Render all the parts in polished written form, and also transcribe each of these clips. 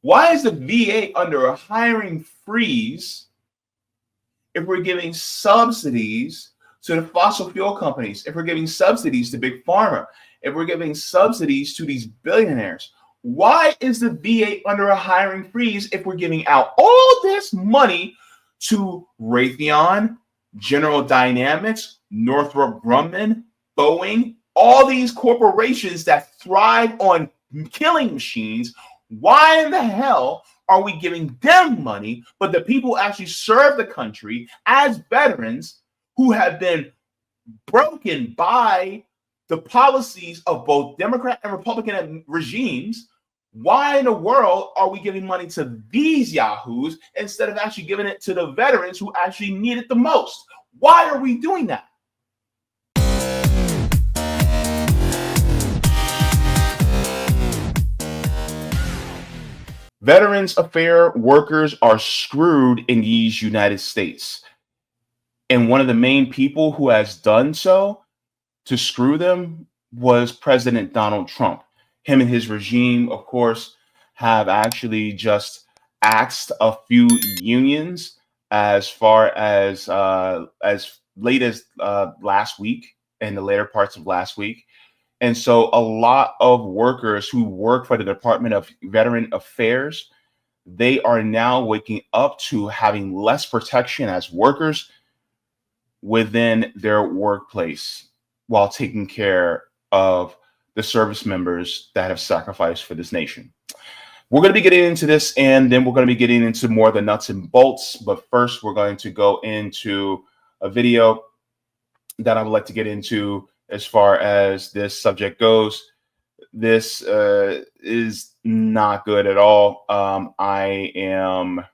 Why is the VA under a hiring freeze if we're giving subsidies to the fossil fuel companies, if we're giving subsidies to Big Pharma, if we're giving subsidies to these billionaires? Why is the VA under a hiring freeze if we're giving out all this money to Raytheon, General Dynamics, Northrop Grumman, Boeing, all these corporations that thrive on killing machines? Why in the hell are we giving them money, but the people who actually serve the country as veterans who have been broken by the policies of both Democrat and Republican regimes, why in the world are we giving money to these yahoos instead of actually giving it to the veterans who actually need it the most? Why are we doing that? Veterans Affairs workers are screwed in these United States. And one of the main people who has done so to screw them was President Donald Trump. Him and his regime, of course, have actually just axed a few unions as far as late as last week, in the later parts of last week. And so a lot of workers who work for the Department of Veteran Affairs, they are now waking up to having less protection as workers within their workplace while taking care of the service members that have sacrificed for this nation. We're going to be getting into this, and then we're going to be getting into more of the nuts and bolts. But first, we're going to go into a video that I would like to get into as far as this subject goes. This is not good at all. I am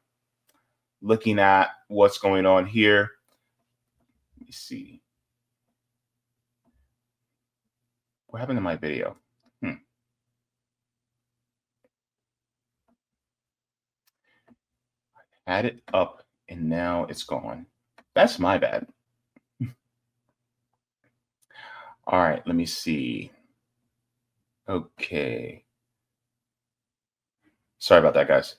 looking at what's going on here. Let me see. What happened to my video? I had it up and now it's gone. That's my bad. All right, let me see. Okay. Sorry about that, guys.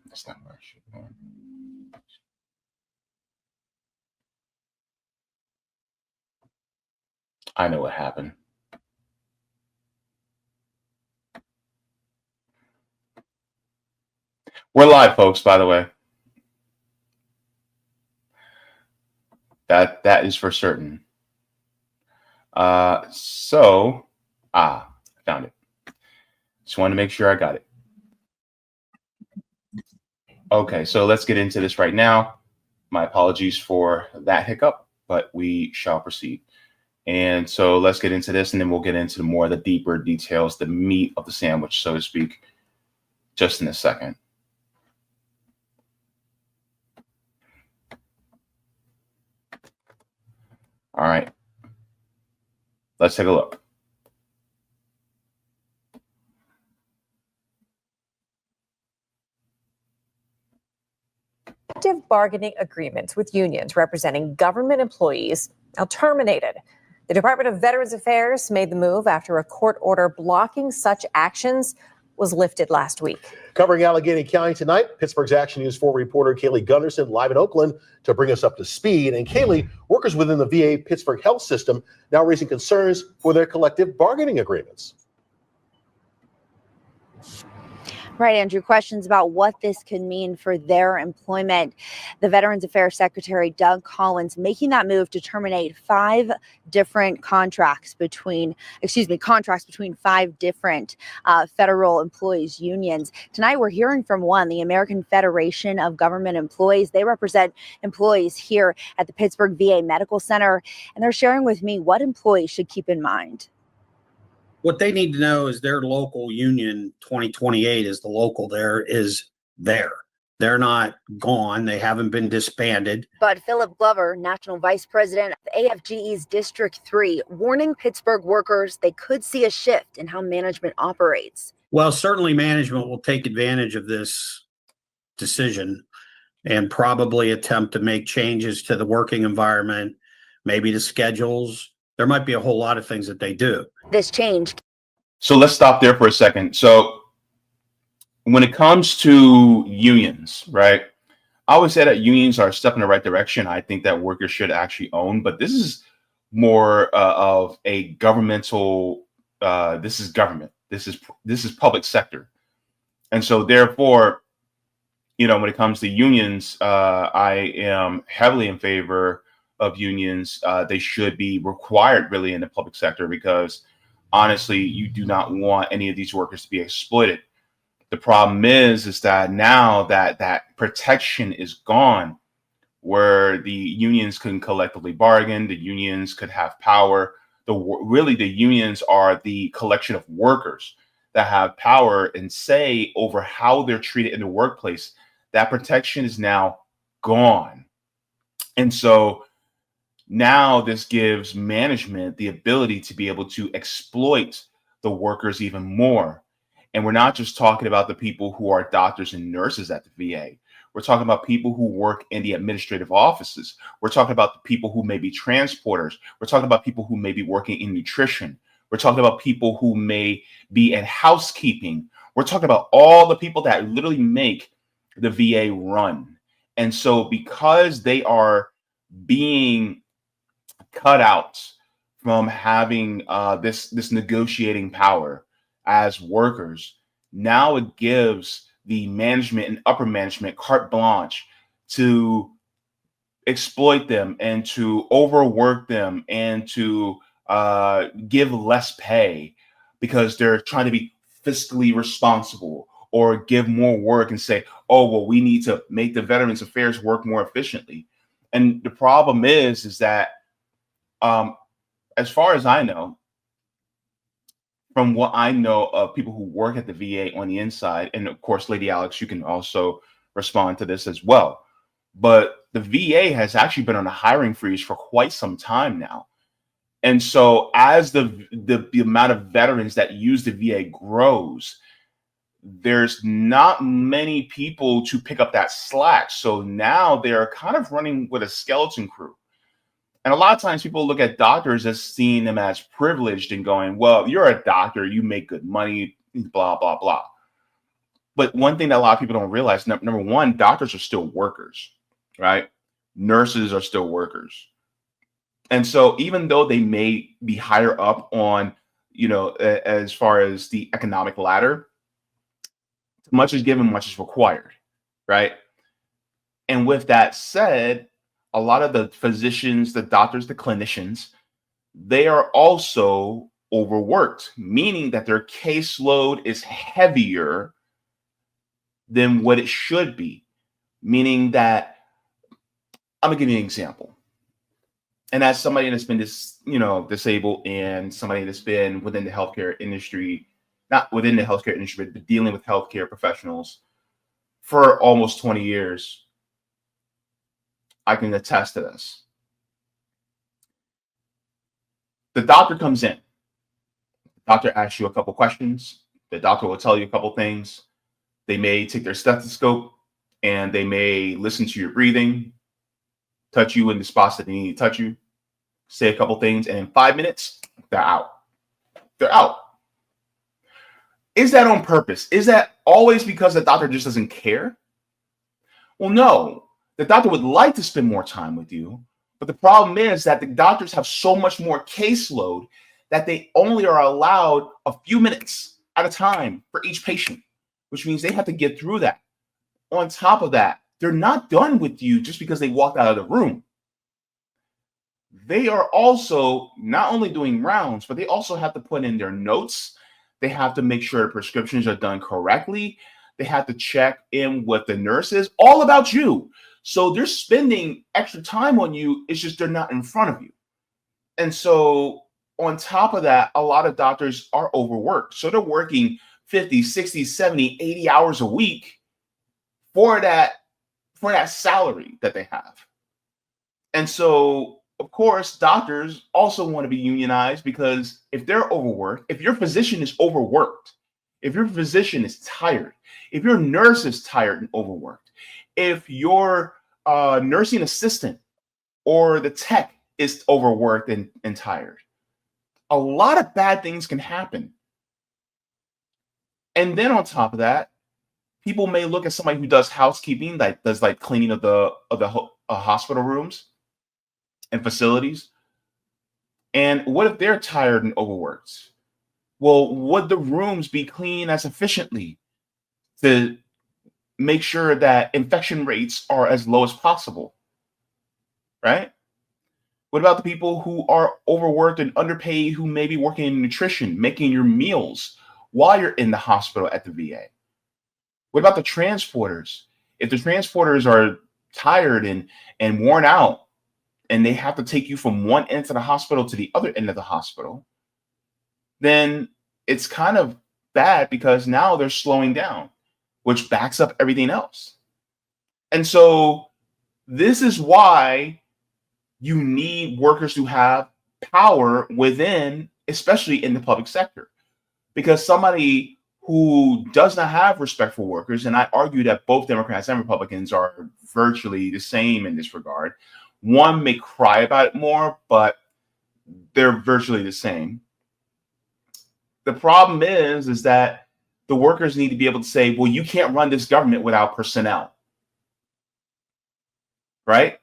That's not where I should go. I know what happened. We're live, folks, by the way. That is for certain. I found it. Just wanted to make sure I got it. Okay, so let's get into this right now. My apologies for that hiccup, but we shall proceed. And so let's get into this, and then we'll get into more of the deeper details, the meat of the sandwich, so to speak, just in a second. All right, let's take a look. Collective bargaining agreements with unions representing government employees now terminated. The Department of Veterans Affairs made the move after a court order blocking such actions was lifted last week. Covering Allegheny County tonight, Pittsburgh's Action News 4 reporter Kaylee Gunderson live in Oakland to bring us up to speed. And Kaylee, workers within the VA Pittsburgh health system now raising concerns for their collective bargaining agreements. Right, Andrew, questions about what this could mean for their employment. The Veterans Affairs Secretary Doug Collins making that move to terminate five different contracts between 5 different federal employees unions. Tonight, we're hearing from one, the American Federation of Government Employees. They represent employees here at the Pittsburgh VA Medical Center, and they're sharing with me what employees should keep in mind. What they need to know is their local union 2028 is the local there is there. They're not gone. They haven't been disbanded. But Philip Glover, National Vice President of AFGE's District 3, warning Pittsburgh workers they could see a shift in how management operates. Well, certainly management will take advantage of this decision and probably attempt to make changes to the working environment, maybe to schedules. There might be a whole lot of things that they do. This change. So let's stop there for a second. So when it comes to unions, right? I always say that unions are a step in the right direction. I think that workers should actually own, but this is more of a governmental. This is government. This is public sector, and so therefore, when it comes to unions, I am heavily in favor of unions. They should be required really in the public sector because honestly, you do not want any of these workers to be exploited. The problem is that now that protection is gone, where the unions can collectively bargain, the unions could have power. Really, the unions are the collection of workers that have power and say over how they're treated in the workplace. That protection is now gone. And so now this gives management the ability to be able to exploit the workers even more. And we're not just talking about the people who are doctors and nurses at the VA. We're talking about people who work in the administrative offices. We're talking about the people who may be transporters. We're talking about people who may be working in nutrition. We're talking about people who may be in housekeeping. We're talking about all the people that literally make the VA run. And so because they are being cut out from having this negotiating power as workers, now it gives the management and upper management carte blanche to exploit them and to overwork them and to give less pay because they're trying to be fiscally responsible or give more work and say, oh, well, we need to make the Veterans Affairs work more efficiently. And the problem is that as far as I know, from what I know of people who work at the VA on the inside, and of course, Lady Alex, you can also respond to this as well. But the VA has actually been on a hiring freeze for quite some time now. And so as the amount of veterans that use the VA grows, there's not many people to pick up that slack. So now they're kind of running with a skeleton crew. And a lot of times people look at doctors as seeing them as privileged and going, well, you're a doctor, you make good money, blah, blah, blah. But one thing that a lot of people don't realize, number one, doctors are still workers, right? Nurses are still workers. And so even though they may be higher up on, as far as the economic ladder, much is given, much is required, right? And with that said, a lot of the physicians, the doctors, the clinicians, they are also overworked, meaning that their caseload is heavier than what it should be. Meaning that, I'm gonna give you an example. And as somebody that's been disabled and somebody that's been within the healthcare industry, not within the healthcare industry, but dealing with healthcare professionals for almost 20 years, I can attest to this. The doctor comes in. The doctor asks you a couple questions. The doctor will tell you a couple things. They may take their stethoscope and they may listen to your breathing, touch you in the spots that they need to touch you, say a couple things, and in 5 minutes, they're out. They're out. Is that on purpose? Is that always because the doctor just doesn't care? Well, no. The doctor would like to spend more time with you, but the problem is that the doctors have so much more caseload that they only are allowed a few minutes at a time for each patient, which means they have to get through that. On top of that, they're not done with you just because they walked out of the room. They are also not only doing rounds, but they also have to put in their notes. They have to make sure the prescriptions are done correctly. They have to check in with the nurses, all about you. So they're spending extra time on you. It's just they're not in front of you. And so on top of that, a lot of doctors are overworked. So they're working 50, 60, 70, 80 hours a week for that salary that they have. And so, of course, doctors also want to be unionized because if they're overworked, if your physician is overworked, if your physician is tired, if your nurse is tired and overworked, if your nursing assistant or the tech is overworked and tired, a lot of bad things can happen. And then on top of that, people may look at somebody who does housekeeping, like does like cleaning of the hospital rooms and facilities. And what if they're tired and overworked? Well, would the rooms be cleaned as efficiently to make sure that infection rates are as low as possible? Right? What about the people who are overworked and underpaid, who may be working in nutrition, making your meals while you're in the hospital at the VA? What about the transporters? If the transporters are tired and worn out, and they have to take you from one end of the hospital to the other end of the hospital, then it's kind of bad because now they're slowing down, which backs up everything else. And so this is why you need workers to have power within, especially in the public sector, because somebody who does not have respect for workers, and I argue that both Democrats and Republicans are virtually the same in this regard. One may cry about it more, but they're virtually the same. The problem is that the workers need to be able to say, well, you can't run this government without personnel. Right?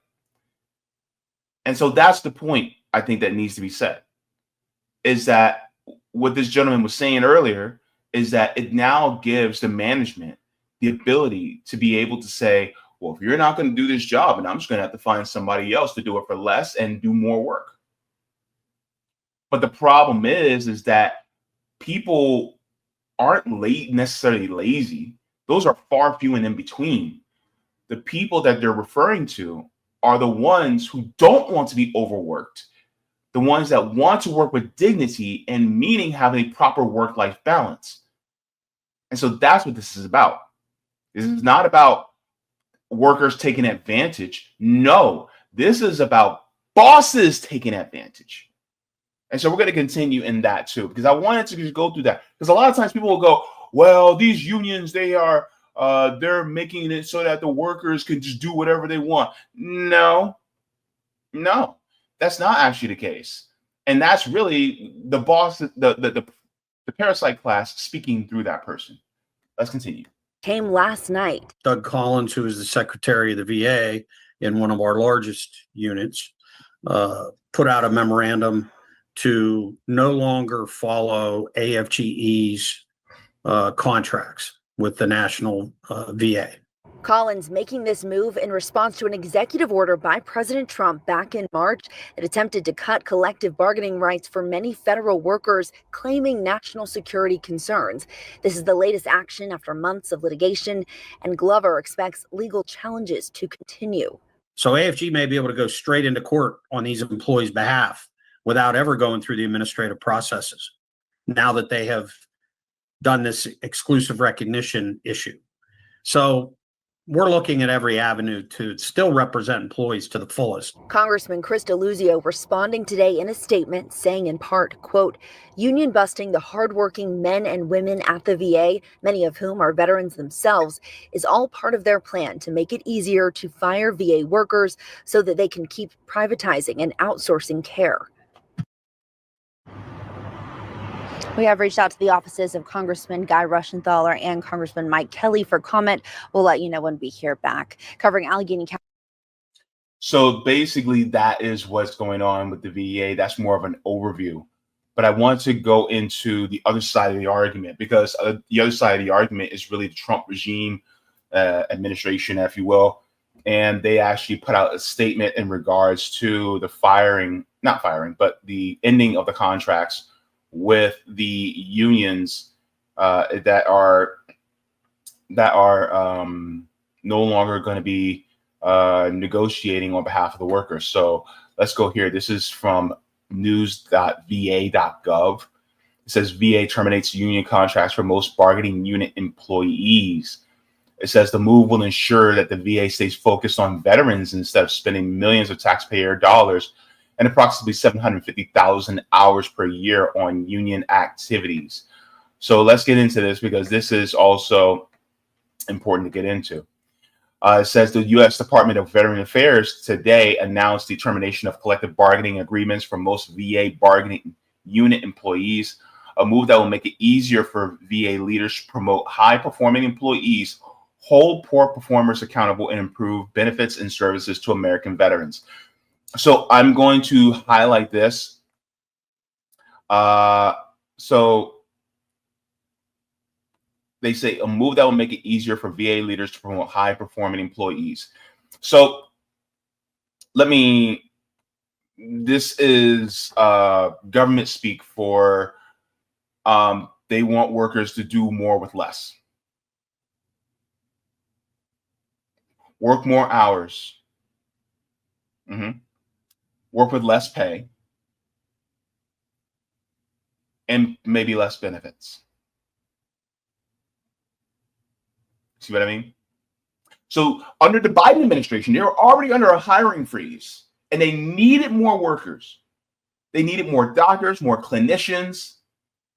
And so that's the point I think that needs to be said, is that what this gentleman was saying earlier is that it now gives the management the ability to be able to say, well, if you're not going to do this job, and I'm just going to have to find somebody else to do it for less and do more work. But the problem is that people aren't necessarily lazy. Those are far few and in between. The people that they're referring to are the ones who don't want to be overworked, the ones that want to work with dignity and meaning having a proper work-life balance. And so that's what this is about. This is not about workers taking advantage. No, this is about bosses taking advantage. And so we're going to continue in that too, because I wanted to just go through that, because a lot of times people will go, well, these unions, they're making it so that the workers can just do whatever they want. No, that's not actually the case. And that's really the boss, the parasite class speaking through that person. Let's continue. Came last night. Doug Collins, who is the secretary of the VA in one of our largest units, put out a memorandum to no longer follow AFGE's contracts with the national VA. Collins making this move in response to an executive order by President Trump back in March that attempted to cut collective bargaining rights for many federal workers, claiming national security concerns. This is the latest action after months of litigation, and Glover expects legal challenges to continue. So AFG may be able to go straight into court on these employees' behalf without ever going through the administrative processes, now that they have done this exclusive recognition issue. So we're looking at every avenue to still represent employees to the fullest. Congressman Chris Deluzio responding today in a statement saying in part, quote, union busting the hardworking men and women at the VA, many of whom are veterans themselves, is all part of their plan to make it easier to fire VA workers so that they can keep privatizing and outsourcing care. We have reached out to the offices of Congressman Guy Rushenthaler and Congressman Mike Kelly for comment. We'll let you know when we hear back. Covering Allegheny County. So basically, that is what's going on with the VA. That's more of an overview. But I want to go into the other side of the argument, because the other side of the argument is really the Trump regime administration, if you will. And they actually put out a statement in regards to the the ending of the contracts with the unions that are no longer going to be negotiating on behalf of the workers. So let's go here. This is from news.va.gov. It says VA terminates union contracts for most bargaining unit employees. It says the move will ensure that the VA stays focused on veterans instead of spending millions of taxpayer dollars and approximately 750,000 hours per year on union activities. So let's get into this, because this is also important to get into. It says the U.S. Department of Veteran Affairs today announced the termination of collective bargaining agreements for most VA bargaining unit employees. a move that will make it easier for VA leaders to promote high-performing employees, hold poor performers accountable, and improve benefits and services to American veterans. So I'm going to highlight this. So they say a move that will make it easier for VA leaders to promote high-performing employees. So this is government speak for they want workers to do more with less. Work more hours. Work with less pay. And maybe less benefits. See what I mean? So under the Biden administration, they were already under a hiring freeze, and they needed more workers. They needed more doctors, more clinicians.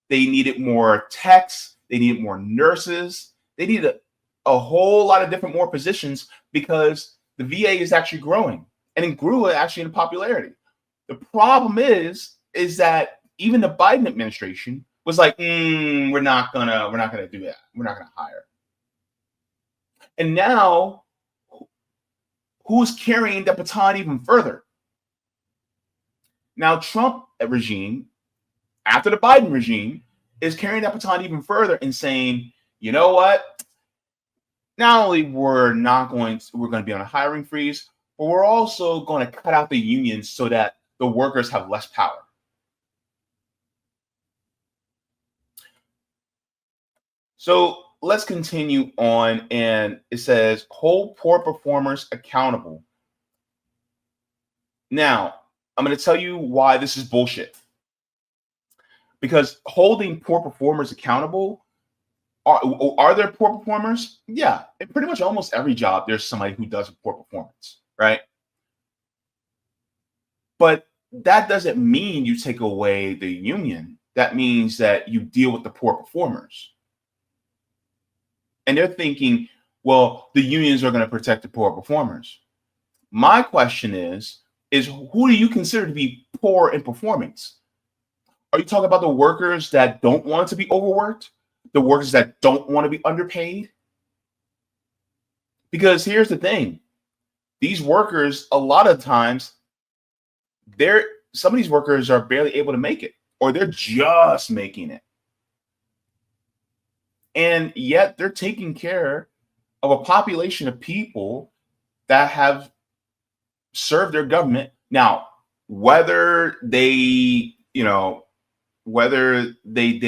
They needed more techs. They needed more nurses. They needed a whole lot of different more positions because the VA is actually growing, and it grew actually in popularity. The problem is that even the Biden administration was like, we're not gonna do that. We're not gonna hire. And now, who's carrying the baton even further? Now, Trump regime, after the Biden regime, is carrying that baton even further and saying, you know what? Not only we're going to be on a hiring freeze, but we're also going to cut out the unions so that the workers have less power. So let's continue on, and it says hold poor performers accountable. Now, I'm going to tell you why this is bullshit. Because holding poor performers accountable, are there poor performers? Yeah, in pretty much almost every job, there's somebody who does a poor performance, right? But that doesn't mean you take away the union. That means that you deal with the poor performers. And they're thinking, well, the unions are going to protect the poor performers. My question is who do you consider to be poor in performance? Are you talking about the workers that don't want to be overworked? The workers that don't want to be underpaid? Because here's the thing. These workers, a lot of times, some of these workers are barely able to make it, or they're just making it. And yet they're taking care of a population of people that have served their government. Now, whether they did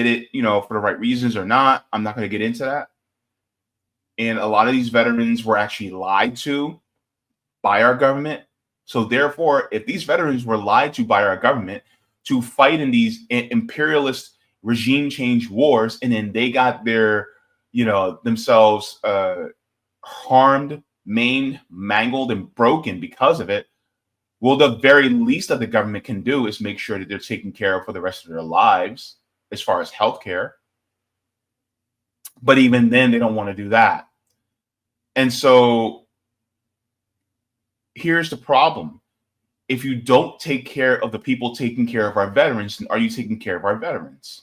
it, for the right reasons or not, I'm not going to get into that. And a lot of these veterans were actually lied to by our government. So therefore, if these veterans were lied to by our government to fight in these imperialist regime change wars, and then they got their, themselves harmed, maimed, mangled, and broken because of it, well, the very least that the government can do is make sure that they're taken care of for the rest of their lives as far as healthcare. But even then, they don't want to do that. And so here's the problem. If you don't take care of the people taking care of our veterans, then are you taking care of our veterans?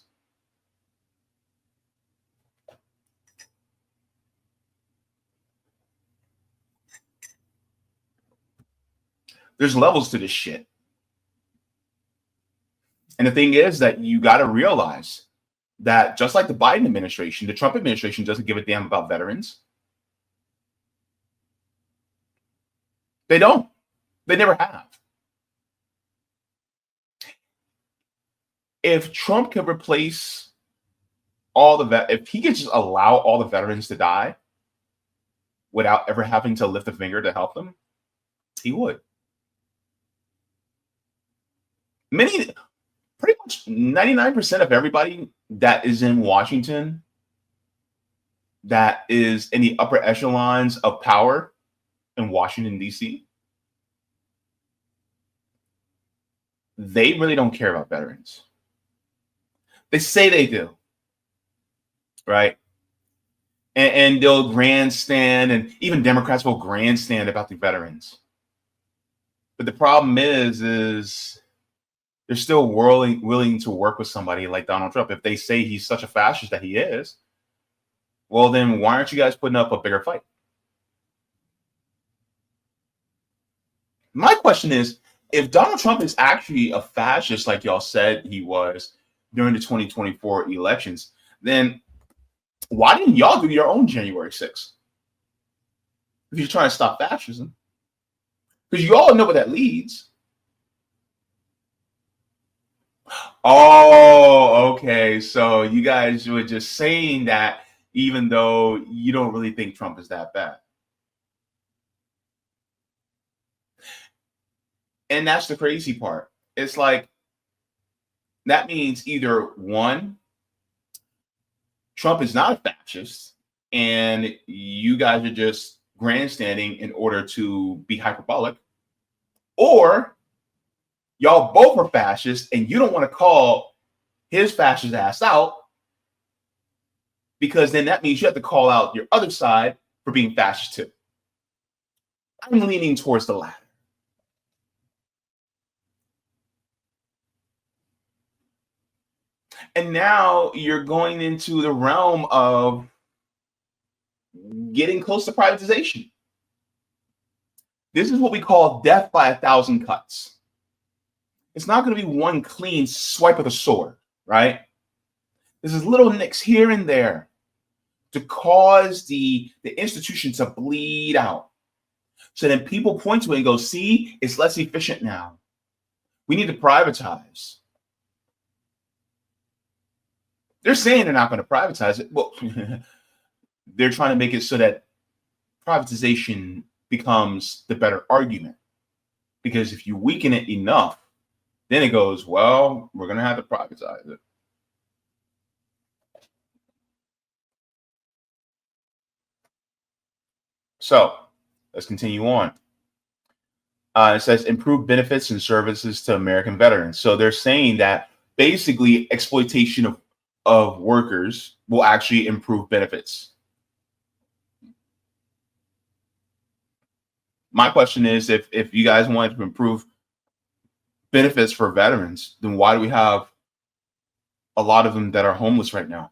There's levels to this shit. And the thing is that you got to realize that just like the Biden administration, the Trump administration doesn't give a damn about veterans. They don't. They never have. If Trump could replace if he could just allow all the veterans to die without ever having to lift a finger to help them, he would. Pretty much 99% of everybody that is in Washington, that is in the upper echelons of power in Washington, D.C., they really don't care about veterans. They say they do, right? And they'll grandstand, and even Democrats will grandstand about the veterans. But the problem is they're still willing to work with somebody like Donald Trump. If they say he's such a fascist that he is, well, then why aren't you guys putting up a bigger fight? My question is, if Donald Trump is actually a fascist like y'all said he was during the 2024 elections, then why didn't y'all do your own January 6th? If you're trying to stop fascism. Because you all know where that leads. Oh, okay. So you guys were just saying that even though you don't really think Trump is that bad. And that's the crazy part. It's like, that means either one, Trump is not a fascist, and you guys are just grandstanding in order to be hyperbolic, or y'all both are fascists and you don't want to call his fascist ass out, because then that means you have to call out your other side for being fascist too. I'm leaning towards the latter. And now you're going into the realm of getting close to privatization. This is what we call death by 1,000 cuts. It's not going to be one clean swipe of the sword, right? This is little nicks here and there to cause the institution to bleed out. So then people point to it and go, see, it's less efficient now. We need to privatize. They're saying they're not going to privatize it. Well, they're trying to make it so that privatization becomes the better argument. Because if you weaken it enough, then it goes, well, we're going to have to privatize it. So let's continue on. It says improve benefits and services to American veterans. So they're saying that basically exploitation of workers will actually improve benefits. My question is, if you guys wanted to improve benefits for veterans, then why do we have a lot of them that are homeless right now?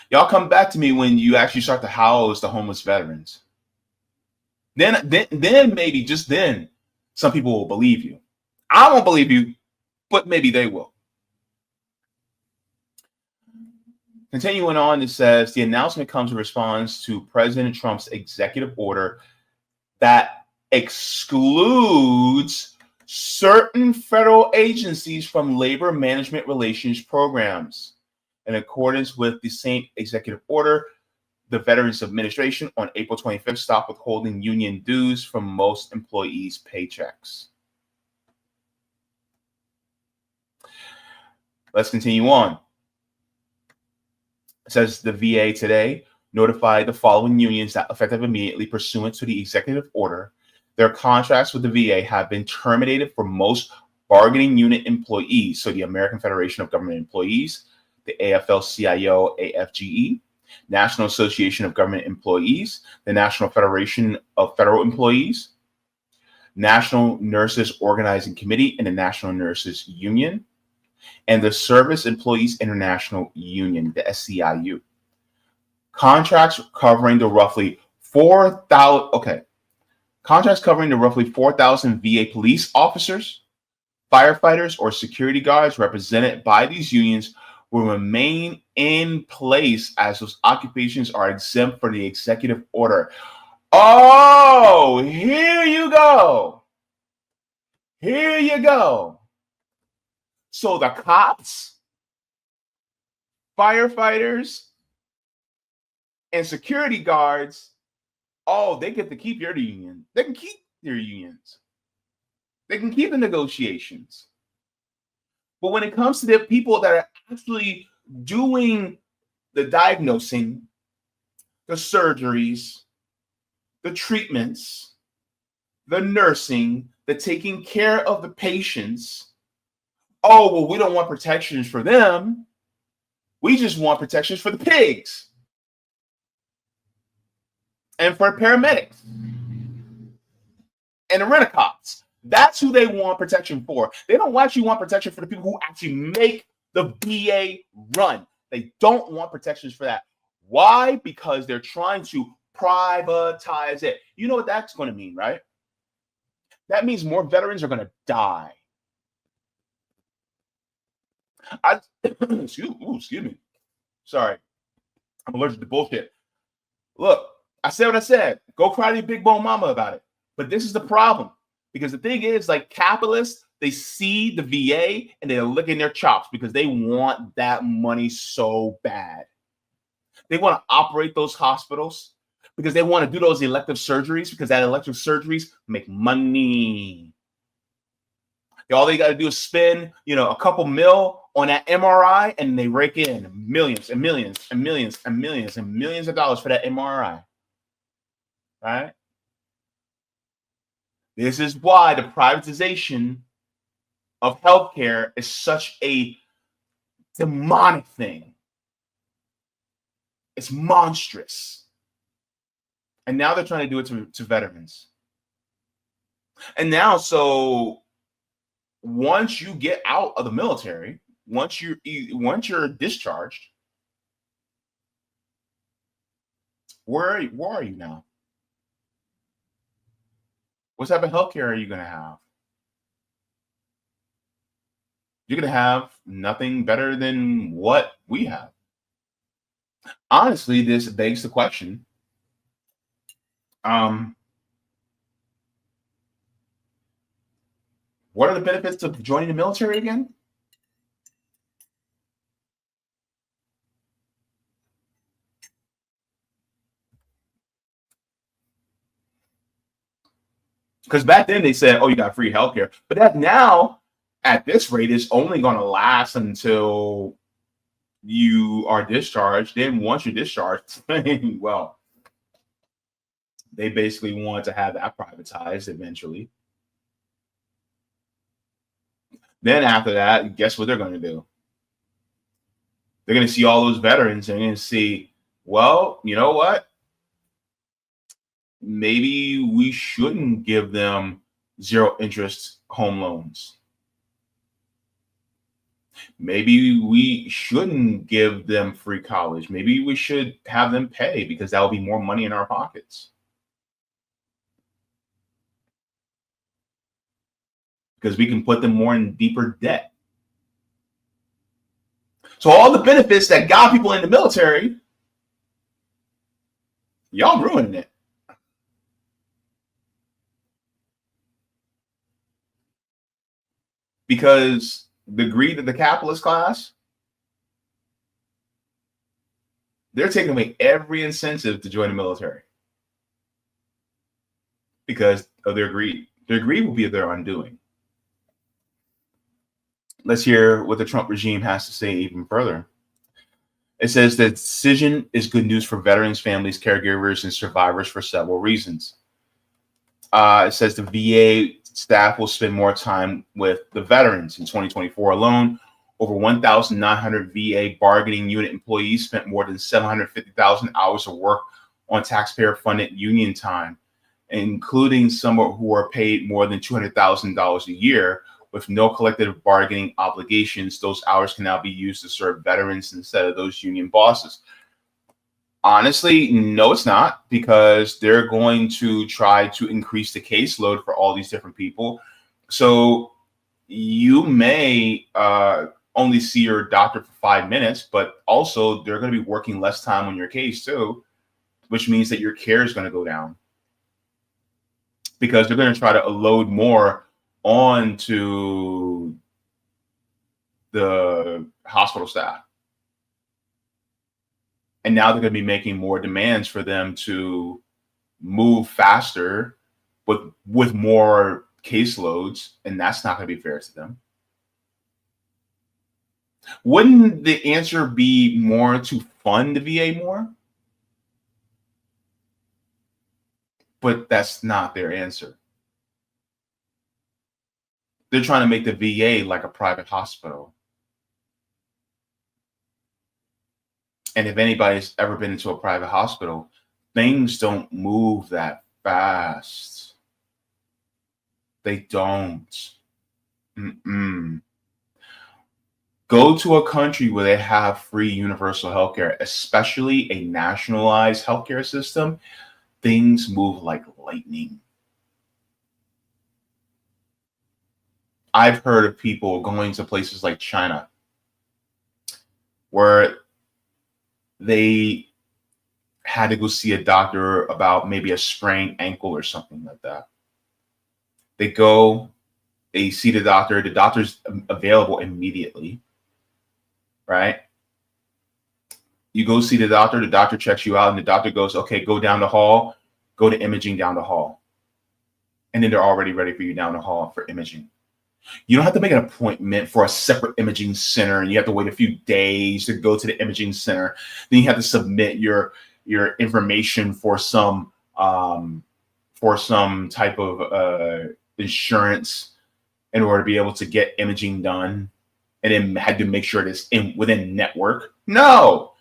Y'all come back to me when you actually start to house the homeless veterans. Then maybe just then, some people will believe you. I won't believe you, but maybe they will. Continuing on, it says the announcement comes in response to President Trump's executive order that excludes certain federal agencies from labor management relations programs. In accordance with the same executive order, the Veterans Administration on April 25th stopped withholding union dues from most employees' paychecks. Let's continue on. It says the VA today notified the following unions that effective immediately pursuant to the executive order, their contracts with the VA have been terminated for most bargaining unit employees. So the American Federation of Government Employees, the AFL-CIO, AFGE, National Association of Government Employees, the National Federation of Federal Employees, National Nurses Organizing Committee, and the National Nurses Union, and the Service Employees International Union, the SEIU. Contracts covering the roughly 4,000 VA police officers, firefighters, or security guards represented by these unions will remain in place as those occupations are exempt from the executive order. Oh, here you go. Here you go. So the cops, firefighters, and security guards, oh, they get to keep your union. They can keep their unions. They can keep the negotiations. But when it comes to the people that are actually doing the diagnosing, the surgeries, the treatments, the nursing, the taking care of the patients, oh, well, we don't want protections for them. We just want protections for the pigs. and for paramedics and the rent-a-cops. That's who they want protection for. They don't actually want protection for the people who actually make the VA run. They don't want protections for that. Why? Because they're trying to privatize it. You know what that's going to mean, right? That means more veterans are going to die. Excuse me. Sorry. I'm allergic to bullshit. Look, I said what I said. Go cry to your big bone mama about it. But this is the problem. Because the thing is, like capitalists, they see the VA and they're licking their chops because they want that money so bad. They want to operate those hospitals because they want to do those elective surgeries because that elective surgeries make money. All they got to do is spend, a couple mil on that MRI and they rake in millions and millions and millions and millions and millions of dollars for that MRI. Right? This is why the privatization of healthcare is such a demonic thing. It's monstrous. And now they're trying to do it to veterans. And now, so once you get out of the military, once you're discharged, where are you now? What type of healthcare are you going to have? You're going to have nothing better than what we have. Honestly, this begs the question. What are the benefits of joining the military again? Because back then they said, oh, you got free healthcare. But that now, at this rate, is only going to last until you are discharged. Then once you're discharged, well, they basically want to have that privatized eventually. Then after that, guess what they're going to do? They're going to see all those veterans and they're going to see, well, you know what? Maybe we shouldn't give them zero interest home loans. Maybe we shouldn't give them free college. Maybe we should have them pay because that will be more money in our pockets. Because we can put them more in deeper debt. So all the benefits that got people in the military, y'all ruining it. Because the greed of the capitalist class, they're taking away every incentive to join the military because of their greed. Their greed will be their undoing. Let's hear what the Trump regime has to say even further. It says the decision is good news for veterans, families, caregivers, and survivors for several reasons. It says the VA staff will spend more time with the veterans. In 2024 alone, over 1,900 VA bargaining unit employees spent more than 750,000 hours of work on taxpayer-funded union time, including some who are paid more than $200,000 a year. With no collective bargaining obligations, those hours can now be used to serve veterans instead of those union bosses. Honestly, no, it's not, because they're going to try to increase the caseload for all these different people. So you may only see your doctor for 5 minutes, but also they're going to be working less time on your case too, which means that your care is going to go down because they're going to try to load more onto the hospital staff. And now they're going to be making more demands for them to move faster with more caseloads, and that's not going to be fair to them. Wouldn't the answer be more to fund the VA more? But that's not their answer. They're trying to make the VA like a private hospital. And if anybody's ever been into a private hospital, things don't move that fast. They don't. Mm-mm. Go to a country where they have free universal healthcare, especially a nationalized healthcare system. Things move like lightning. I've heard of people going to places like China where they had to go see a doctor about maybe a sprained ankle or something like that. They go, they see the doctor's available immediately, right? You go see the doctor checks you out, and the doctor goes, okay, go down the hall, go to imaging down the hall. And then they're already ready for you down the hall for imaging. You don't have to make an appointment for a separate imaging center, and you have to wait a few days to go to the imaging center. Then you have to submit your information for some type of insurance in order to be able to get imaging done, and then had to make sure it's within network. No,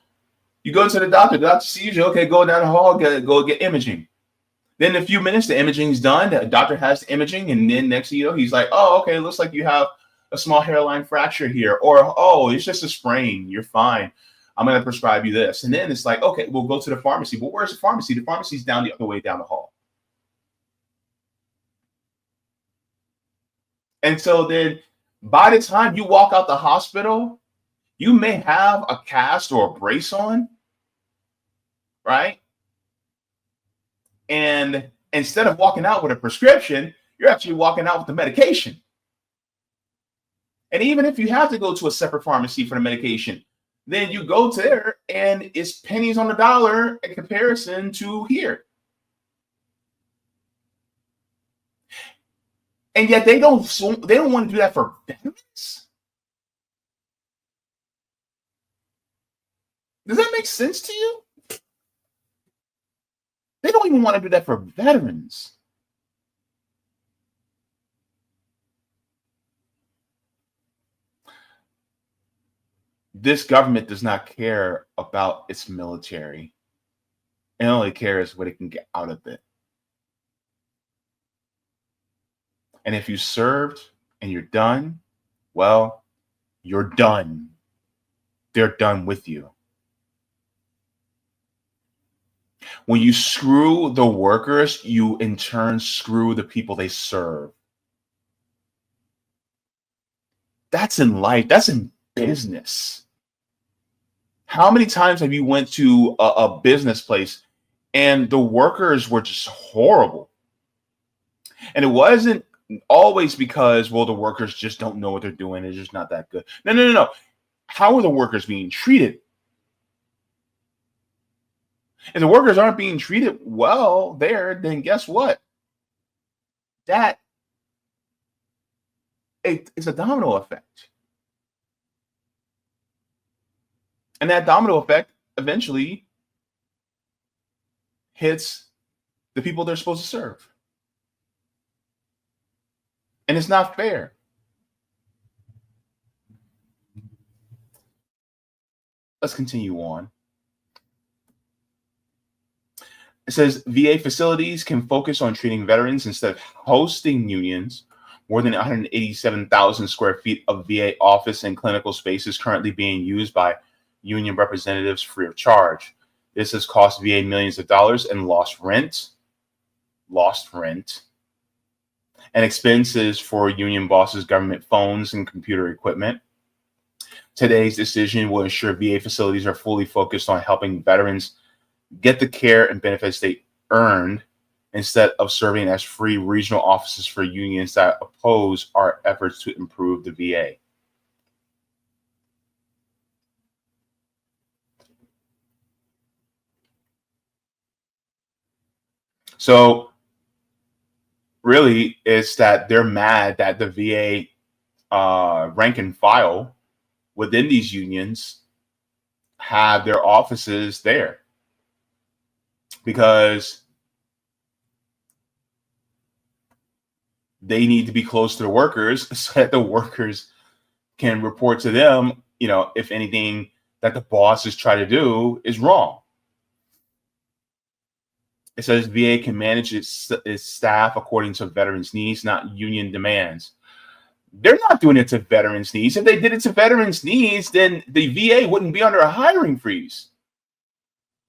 you go to the doctor sees you. Okay, go down the hall, go get imaging. Then in a few minutes, the imaging's done. The doctor has the imaging, and then next thing you know, he's like, "Oh, okay, it looks like you have a small hairline fracture here," or "Oh, it's just a sprain. You're fine. I'm going to prescribe you this." And then it's like, "Okay, we'll go to the pharmacy." Well, where's the pharmacy? The pharmacy's down the other way down the hall. And so then, by the time you walk out the hospital, you may have a cast or a brace on, right? And instead of walking out with a prescription, you're actually walking out with the medication. And even if you have to go to a separate pharmacy for the medication, then you go there and it's pennies on the dollar in comparison to here. And yet they don't want to do that for veterans. Does that make sense to you? They don't even want to do that for veterans. This government does not care about its military. It only cares what it can get out of it. And if you served and you're done, well, you're done. They're done with you. When you screw the workers, you in turn screw the people they serve. That's in life. That's in business. How many times have you went to a business place and the workers were just horrible? And it wasn't always because, well, the workers just don't know what they're doing. They're just not that good. No. How are the workers being treated? If the workers aren't being treated well there, then guess what? That it's a domino effect. And that domino effect eventually hits the people they're supposed to serve. And it's not fair. Let's continue on. It says VA facilities can focus on treating veterans instead of hosting unions. More than 187,000 square feet of VA office and clinical space is currently being used by union representatives free of charge. This has cost VA millions of dollars in lost rent, and expenses for union bosses, government phones, and computer equipment. Today's decision will ensure VA facilities are fully focused on helping veterans get the care and benefits they earned instead of serving as free regional offices for unions that oppose our efforts to improve the VA. So really, it's that they're mad that the VA rank and file within these unions have their offices there, because they need to be close to the workers so that the workers can report to them, if anything that the bosses try to do is wrong. It says VA can manage its staff according to veterans' needs, not union demands. They're not doing it to veterans' needs. If they did it to veterans' needs, then the VA wouldn't be under a hiring freeze.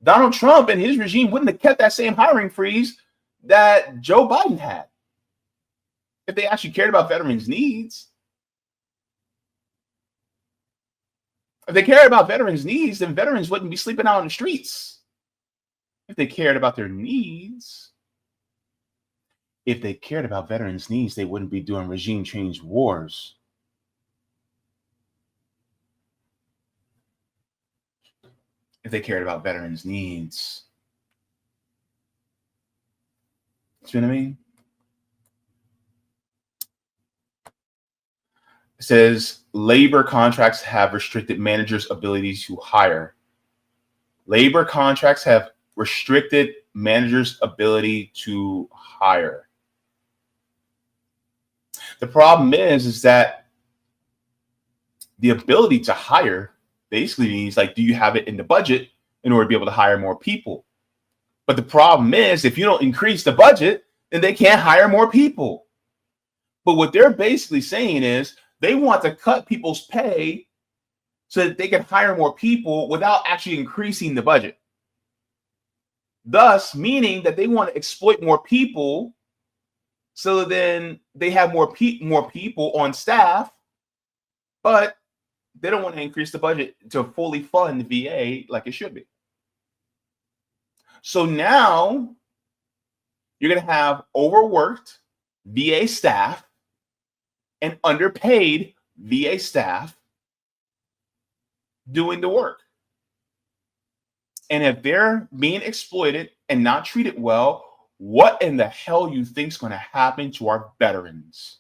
Donald Trump and his regime wouldn't have kept that same hiring freeze that Joe Biden had if they actually cared about veterans' needs. If they cared about veterans' needs, then veterans wouldn't be sleeping out on the streets. If they cared about their needs, if they cared about veterans' needs, they wouldn't be doing regime change wars. If they cared about veterans' needs. See what I mean? It says labor contracts have restricted managers' abilities to hire. Labor contracts have restricted managers' ability to hire. The problem is that the ability to hire basically means, like, do you have it in the budget in order to be able to hire more people? But the problem is, if you don't increase the budget, then they can't hire more people. But what they're basically saying is they want to cut people's pay so that they can hire more people without actually increasing the budget. Thus, meaning that they want to exploit more people so then they have more people on staff, but they don't want to increase the budget to fully fund the VA like it should be. So now you're going to have overworked VA staff and underpaid VA staff doing the work. And if they're being exploited and not treated well, what in the hell you think is going to happen to our veterans?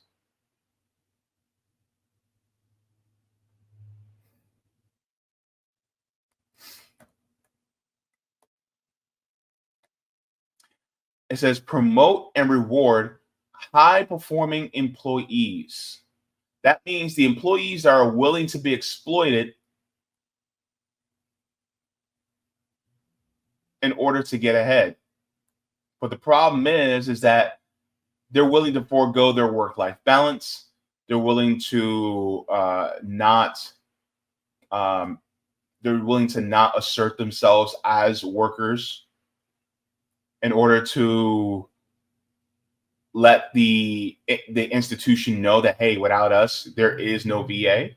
It says promote and reward high-performing employees. That means the employees that are willing to be exploited in order to get ahead. But the problem is that they're willing to forego their work-life balance. They're willing to not assert themselves as workers in order to let the institution know that, hey, without us, there is no VA.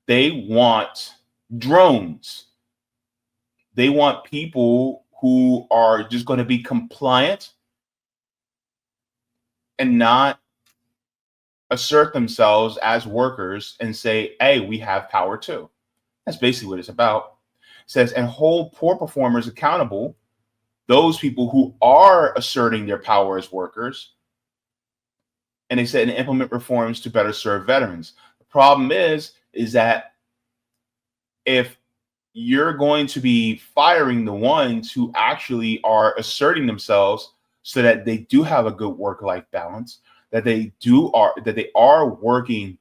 They want drones. They want people who are just going to be compliant and not assert themselves as workers and say, hey, we have power too. That's basically what it's about. It says, and hold poor performers accountable, those people who are asserting their power as workers. And they said, and implement reforms to better serve veterans. The problem is that if you're going to be firing the ones who actually are asserting themselves so that they do have a good work-life balance, that they are working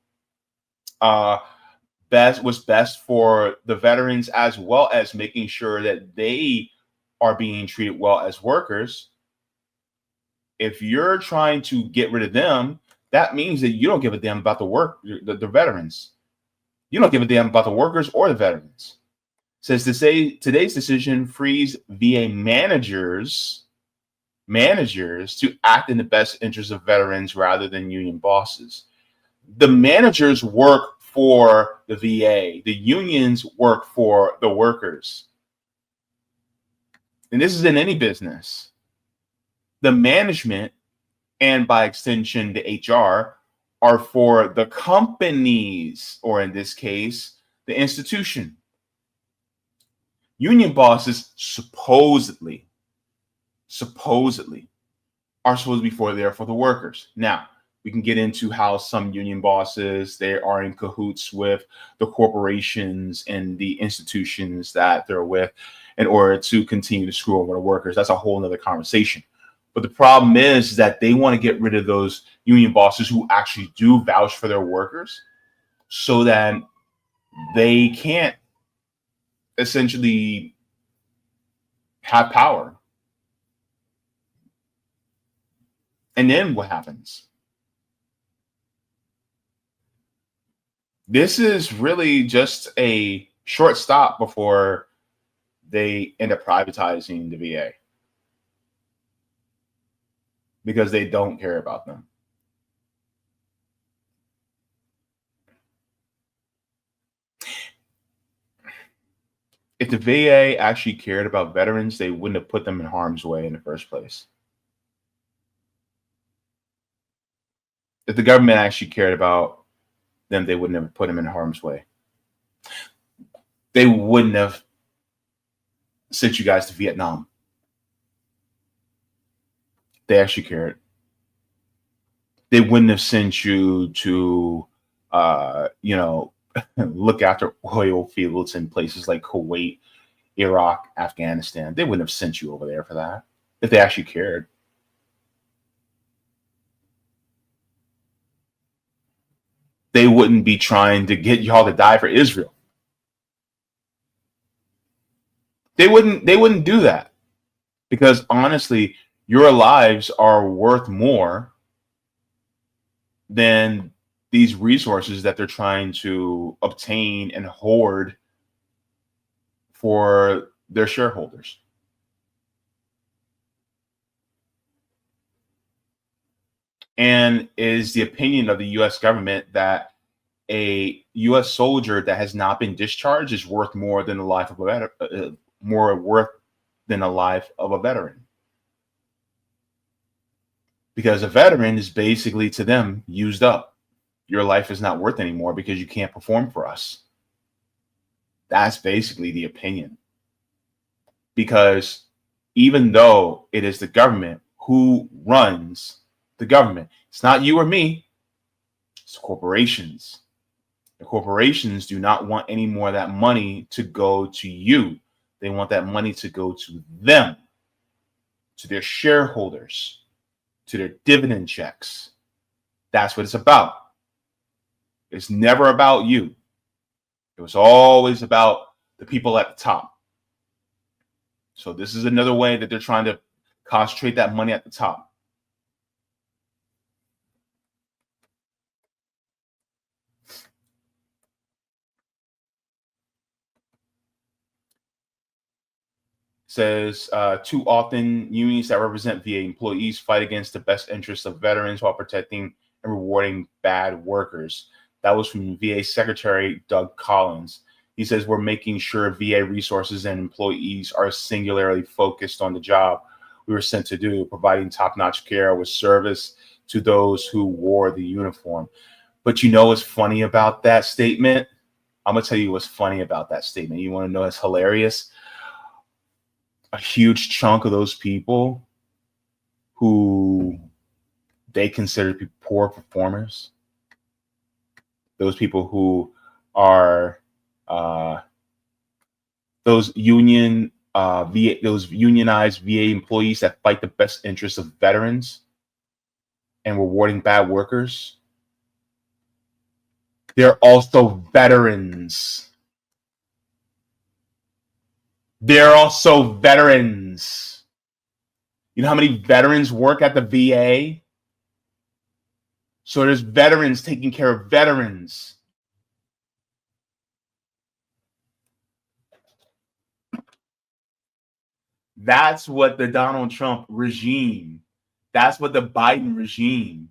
what's best for the veterans, as well as making sure that they are being treated well as workers. If you're trying to get rid of them, that means that you don't give a damn about the veterans. You don't give a damn about the workers or the veterans. Says to say today's decision frees VA managers to act in the best interest of veterans rather than union bosses. The managers work for the VA. The unions work for the workers. And this is in any business. The management, and by extension, the HR, are for the companies, or in this case, the institution. Union bosses supposedly are supposed to be there for the workers. Now, we can get into how some union bosses, they are in cahoots with the corporations and the institutions that they're with in order to continue to screw over the workers. That's a whole nother conversation. But the problem is that they want to get rid of those union bosses who actually do vouch for their workers so that they can't essentially have power. And then what happens? This is really just a short stop before they end up privatizing the VA because they don't care about them. If the VA actually cared about veterans, they wouldn't have put them in harm's way in the first place. If the government actually cared about them, they wouldn't have put them in harm's way. They wouldn't have sent you guys to Vietnam. They actually cared. They wouldn't have sent you to, look after oil fields in places like Kuwait, Iraq, Afghanistan. They wouldn't have sent you over there for that if they actually cared. They wouldn't be trying to get y'all to die for Israel. They wouldn't do that because honestly, your lives are worth more than these resources that they're trying to obtain and hoard for their shareholders. And is the opinion of the U.S. government that a U.S. soldier that has not been discharged is worth more than the life of a life of a veteran? Because a veteran is basically to them used up. Your life is not worth anymore because you can't perform for us. That's basically the opinion. Because even though it is the government who runs the government, it's not you or me, it's corporations. The corporations do not want any more of that money to go to you. They want that money to go to them, to their shareholders, to their dividend checks. That's what it's about. It's never about you. It was always about the people at the top. So this is another way that they're trying to concentrate that money at the top. Says too often unions that represent VA employees fight against the best interests of veterans while protecting and rewarding bad workers. That was from VA Secretary Doug Collins. He says we're making sure VA resources and employees are singularly focused on the job we were sent to do, providing top-notch care with service to those who wore the uniform. But you know what's funny about that statement? I'm going to tell you what's funny about that statement. You want to know what's hilarious? A huge chunk of those people who they consider to be poor performers, those people who are those unionized VA employees that fight the best interests of veterans and rewarding bad workers, they're also veterans. They're also veterans. You know how many veterans work at the VA? So there's veterans taking care of veterans. That's what the Donald Trump regime, that's what the Biden regime,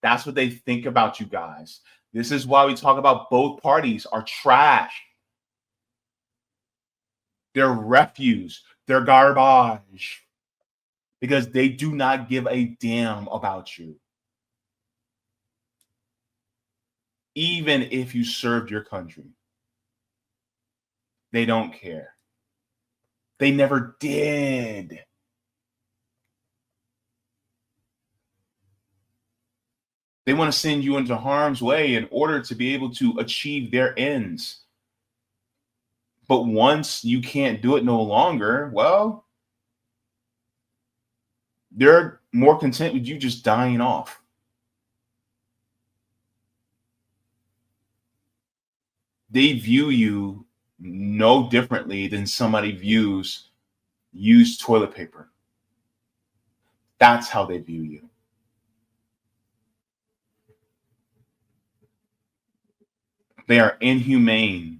that's what they think about you guys. This is why we talk about both parties are trash. They're refuse. They're garbage. Because they do not give a damn about you. Even if you served your country, they don't care. They never did. They want to send you into harm's way in order to be able to achieve their ends. But once you can't do it no longer, well, they're more content with you just dying off. They view you no differently than somebody views used toilet paper. That's how they view you. They are inhumane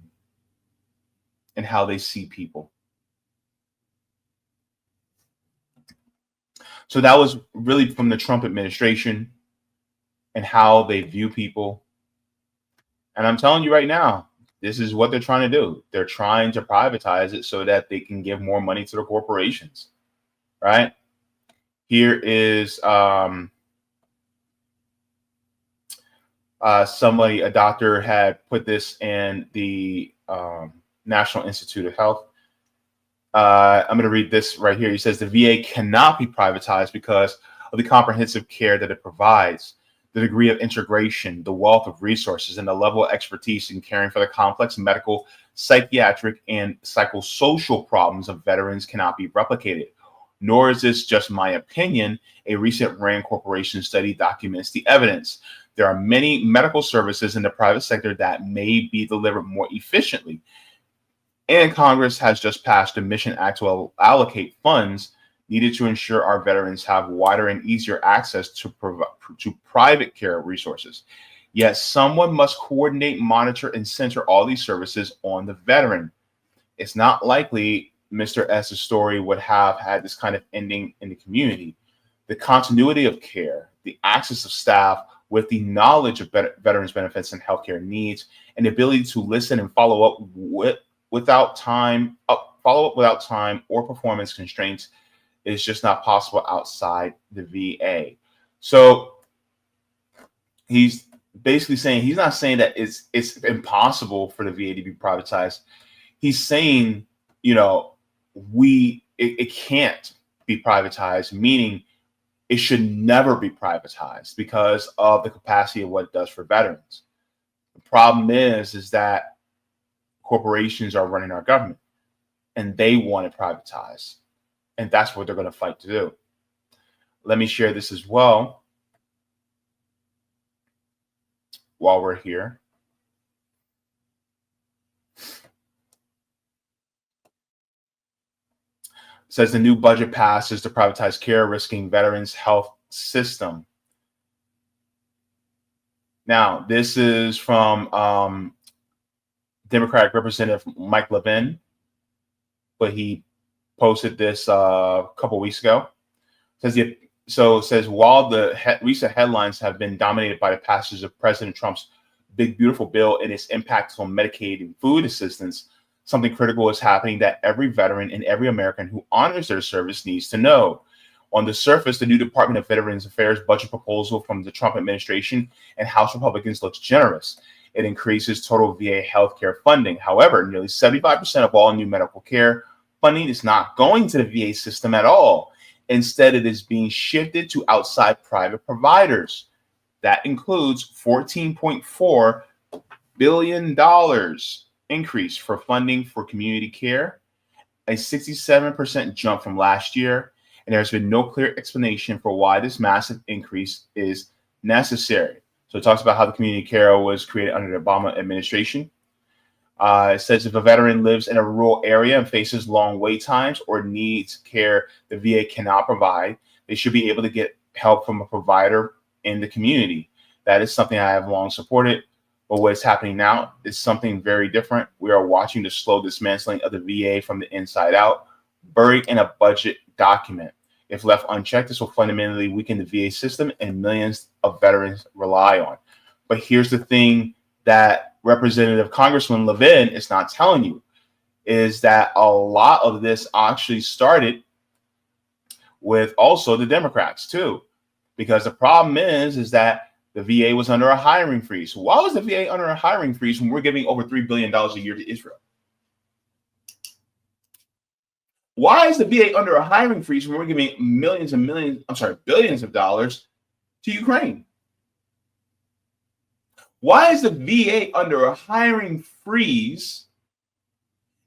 in how they see people. So that was really from the Trump administration and how they view people. And I'm telling you right now, this is what they're trying to do. They're trying to privatize it so that they can give more money to the corporations, right? Here is somebody, a doctor had put this in the National Institute of Health. I'm going to read this right here. He says the VA cannot be privatized because of the comprehensive care that it provides, the degree of integration, the wealth of resources, and the level of expertise in caring for the complex medical, psychiatric, and psychosocial problems of veterans cannot be replicated. Nor is this just my opinion. A recent RAND Corporation study documents the evidence. There are many medical services in the private sector that may be delivered more efficiently. And Congress has just passed a Mission Act to allocate funds needed to ensure our veterans have wider and easier access to private care resources. Yet someone must coordinate, monitor, and center all these services on the veteran. It's not likely Mr. S's story would have had this kind of ending in the community. The continuity of care, the access of staff with the knowledge of veterans' benefits and healthcare needs, and the ability to listen and follow up without time or performance constraints is just not possible outside the VA. So he's basically saying, he's not saying that it's impossible for the VA to be privatized. He's saying, you know, it can't be privatized, meaning it should never be privatized because of the capacity of what it does for veterans. The problem is that corporations are running our government and they want it privatized. And that's what they're going to fight to do. Let me share this as well while we're here. It says the new budget passes to privatize care, risking veterans' health system. Now, this is from Democratic Representative Mike Levin, but he posted this a couple weeks ago. It says while the recent headlines have been dominated by the passage of President Trump's big beautiful bill and its impacts on Medicaid and food assistance, something critical is happening that every veteran and every American who honors their service needs to know. On the surface, the new Department of Veterans Affairs budget proposal from the Trump administration and House Republicans looks generous. It increases total VA healthcare funding. However, nearly 75% of all new medical care funding is not going to the VA system at all. Instead, it is being shifted to outside private providers. That includes $14.4 billion increase for funding for community care, a 67% jump from last year, and there's been no clear explanation for why this massive increase is necessary. So it talks about how the community care was created under the Obama administration. It says if a veteran lives in a rural area and faces long wait times or needs care the VA cannot provide, they should be able to get help from a provider in the community. That is something I have long supported. But what is happening now is something very different. We are watching the slow dismantling of the VA from the inside out, buried in a budget document. If left unchecked, this will fundamentally weaken the VA system and millions of veterans rely on. But here's the thing that Representative Congressman Levin is not telling you, is that a lot of this actually started with also the Democrats too. Because the problem is that the VA was under a hiring freeze. Why was the VA under a hiring freeze when we're giving over $3 billion a year to Israel? Why is the VA under a hiring freeze when we're giving billions of dollars to Ukraine? Why is the VA under a hiring freeze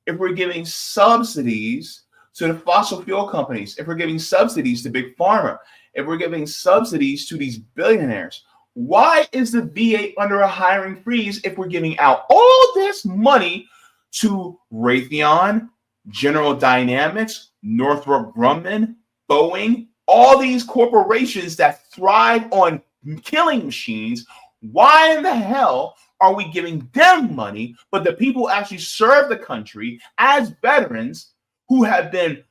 if we're giving subsidies to the fossil fuel companies, if we're giving subsidies to Big Pharma, if we're giving subsidies to these billionaires? Why is the VA under a hiring freeze if we're giving out all this money to Raytheon, General Dynamics, Northrop Grumman, Boeing, all these corporations that thrive on killing machines? Why in the hell are we giving them money, but the people who actually serve the country as veterans who have been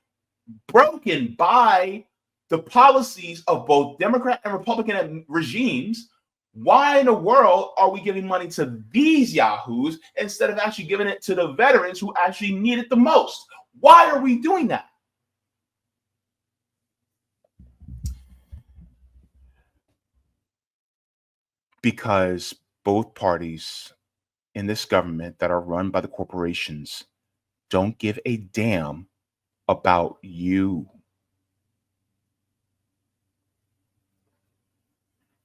broken by the policies of both Democrat and Republican regimes? Why in the world are we giving money to these yahoos instead of actually giving it to the veterans who actually need it the most? Why are we doing that? Because both parties in this government that are run by the corporations don't give a damn about you.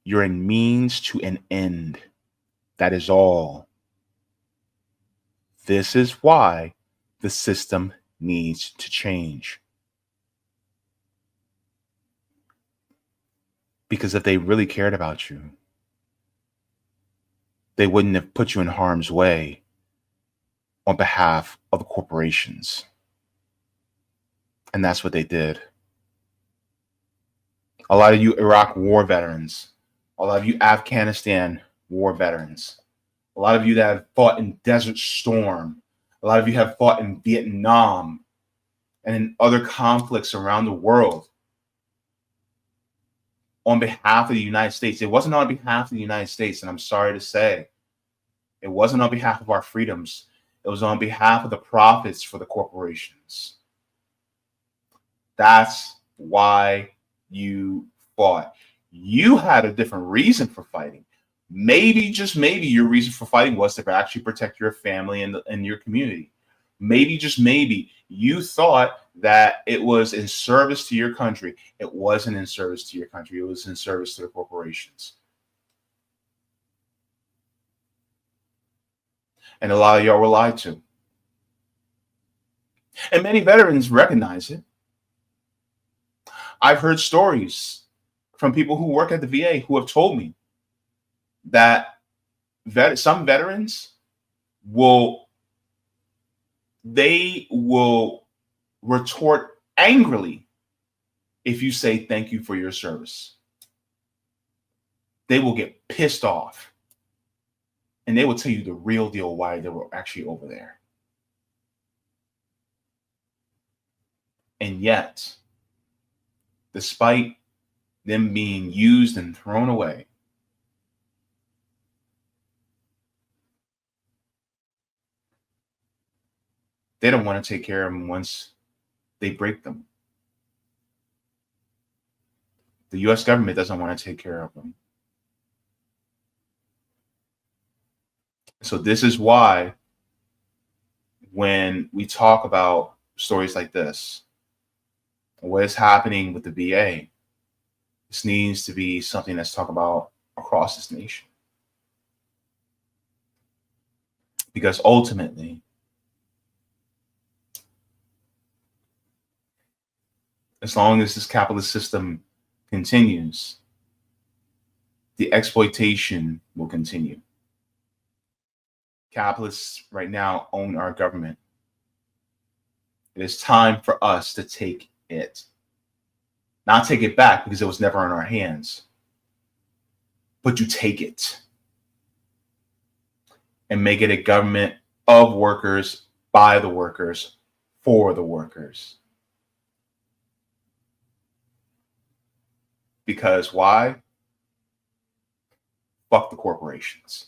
You're a means to an end. That is all. This is why the system needs to change. Because if they really cared about you, they wouldn't have put you in harm's way on behalf of the corporations. And that's what they did. A lot of you Iraq war veterans, a lot of you Afghanistan war veterans, a lot of you that have fought in Desert Storm, a lot of you have fought in Vietnam and in other conflicts around the world on behalf of the United States. It wasn't on behalf of the United States, and I'm sorry to say, it wasn't on behalf of our freedoms. It was on behalf of the profits for the corporations. That's why you fought. You had a different reason for fighting. Maybe, just maybe, your reason for fighting was to actually protect your family and your community. Maybe, just maybe, you thought that it was in service to your country. It wasn't in service to your country. It was in service to the corporations. And a lot of y'all were lied to. And many veterans recognize it. I've heard stories from people who work at the VA who have told me that some veterans will retort angrily if you say thank you for your service. They will get pissed off and they will tell you the real deal why they were actually over there. And yet, despite them being used and thrown away, they don't want to take care of them once they break them. The US government doesn't want to take care of them. So this is why when we talk about stories like this, what is happening with the VA, this needs to be something that's talked about across this nation. Because ultimately, as long as this capitalist system continues, the exploitation will continue. Capitalists right now own our government. It is time for us to take it. Not take it back because it was never in our hands, but you take it and make it a government of workers, by the workers, for the workers. Because why? Fuck the corporations.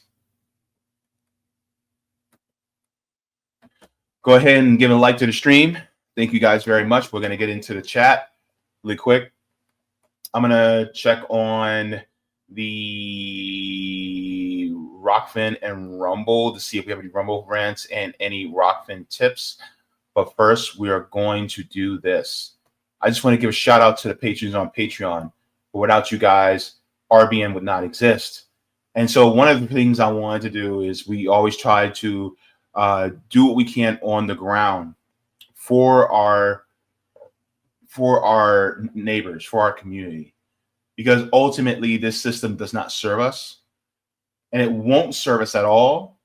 Go ahead and give a like to the stream. Thank you guys very much. We're going to get into the chat really quick. I'm going to check on the Rockfin and Rumble to see if we have any Rumble rants and any Rockfin tips. But first, we are going to do this. I just want to give a shout out to the patrons on Patreon. But without you guys, RBN would not exist. And so one of the things I wanted to do is we always try to do what we can on the ground for our neighbors, for our community, because ultimately this system does not serve us, and it won't serve us at all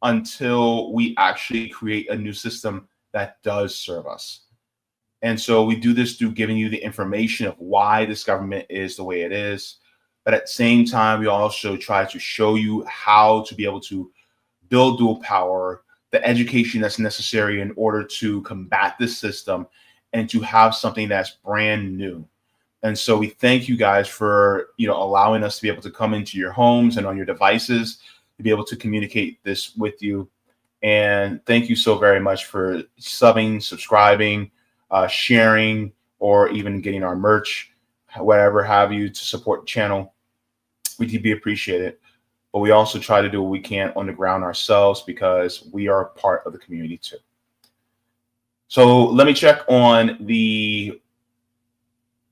until we actually create a new system that does serve us. And so we do this through giving you the information of why this government is the way it is. But at the same time, we also try to show you how to be able to build dual power, the education that's necessary in order to combat this system and to have something that's brand new. And so we thank you guys for, allowing us to be able to come into your homes and on your devices to be able to communicate this with you. And thank you so very much for subbing, subscribing, sharing, or even getting our merch, whatever have you, to support the channel. We do appreciate it. But we also try to do what we can on the ground ourselves because we are part of the community too. So let me check on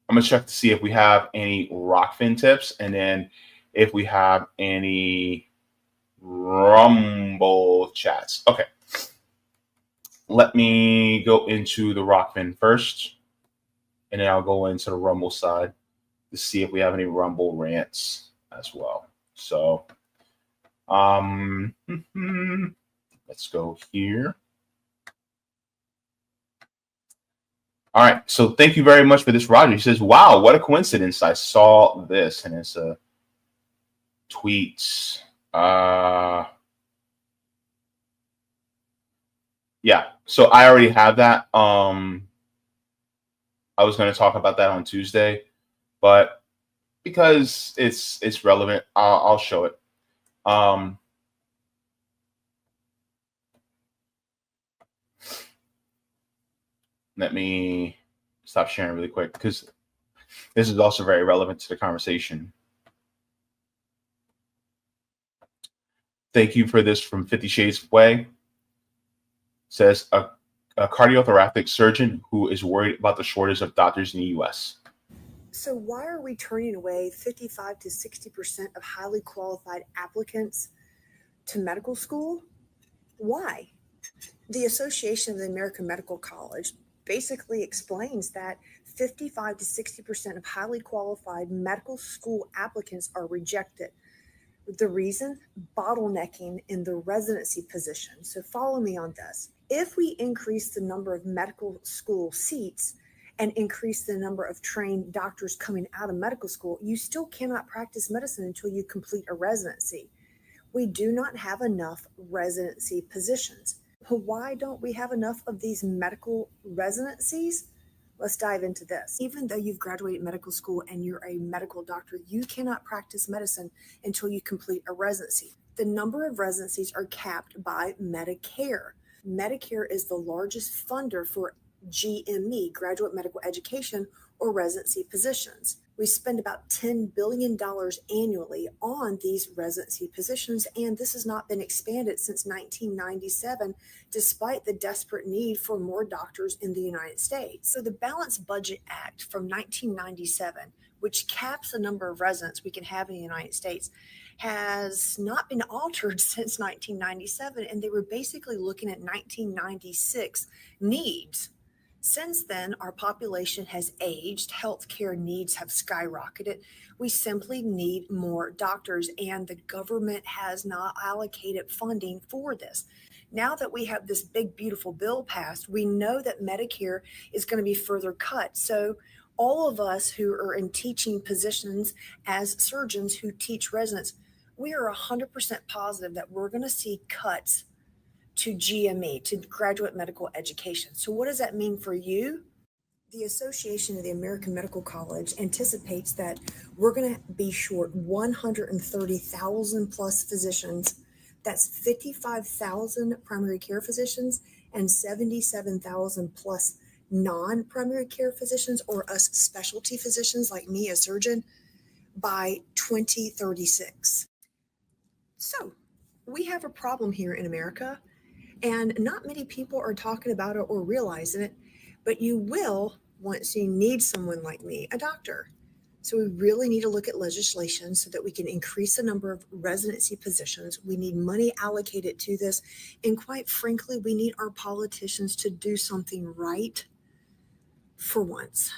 I'm going to check to see if we have any Rockfin tips and then if we have any Rumble chats. Okay. Let me go into the Rockfin first, and then I'll go into the Rumble side to see if we have any Rumble rants as well. So, let's go here. All right. So thank you very much for this, Roger. He says, wow, what a coincidence. I saw this, and it's a tweet. Yeah. So I already have that. I was going to talk about that on Tuesday, but because it's relevant, I'll show it. Let me stop sharing really quick because this is also very relevant to the conversation. Thank you for this from 50 Shades Way. Says a cardiothoracic surgeon who is worried about the shortage of doctors in the U.S. So why are we turning away 55 to 60% of highly qualified applicants to medical school? Why? The Association of the American Medical College basically explains that 55 to 60% of highly qualified medical school applicants are rejected. The reason? Bottlenecking in the residency position. So follow me on this. If we increase the number of medical school seats and increase the number of trained doctors coming out of medical school, you still cannot practice medicine until you complete a residency. We do not have enough residency positions. Why don't we have enough of these medical residencies? Let's dive into this. Even though you've graduated medical school and you're a medical doctor, you cannot practice medicine until you complete a residency. The number of residencies are capped by Medicare. Medicare is the largest funder for GME, graduate medical education, or residency positions. We spend about $10 billion annually on these residency positions, and this has not been expanded since 1997, despite the desperate need for more doctors in the United States. So the Balanced Budget Act from 1997, which caps the number of residents we can have in the United States, has not been altered since 1997, and they were basically looking at 1996 needs. Since then, our population has aged, healthcare needs have skyrocketed. We simply need more doctors, and the government has not allocated funding for this. Now that we have this big, beautiful bill passed, we know that Medicare is going to be further cut. So all of us who are in teaching positions as surgeons who teach residents, we are 100% positive that we're going to see cuts to GME, to graduate medical education. So what does that mean for you? The Association of the American Medical College anticipates that we're going to be short 130,000 plus physicians. That's 55,000 primary care physicians and 77,000 plus non-primary care physicians, or us specialty physicians like me, a surgeon, by 2036. So we have a problem here in America. And not many people are talking about it or realizing it, but you will once you need someone like me, a doctor. So we really need to look at legislation so that we can increase the number of residency positions. We need money allocated to this. And quite frankly, we need our politicians to do something right for once.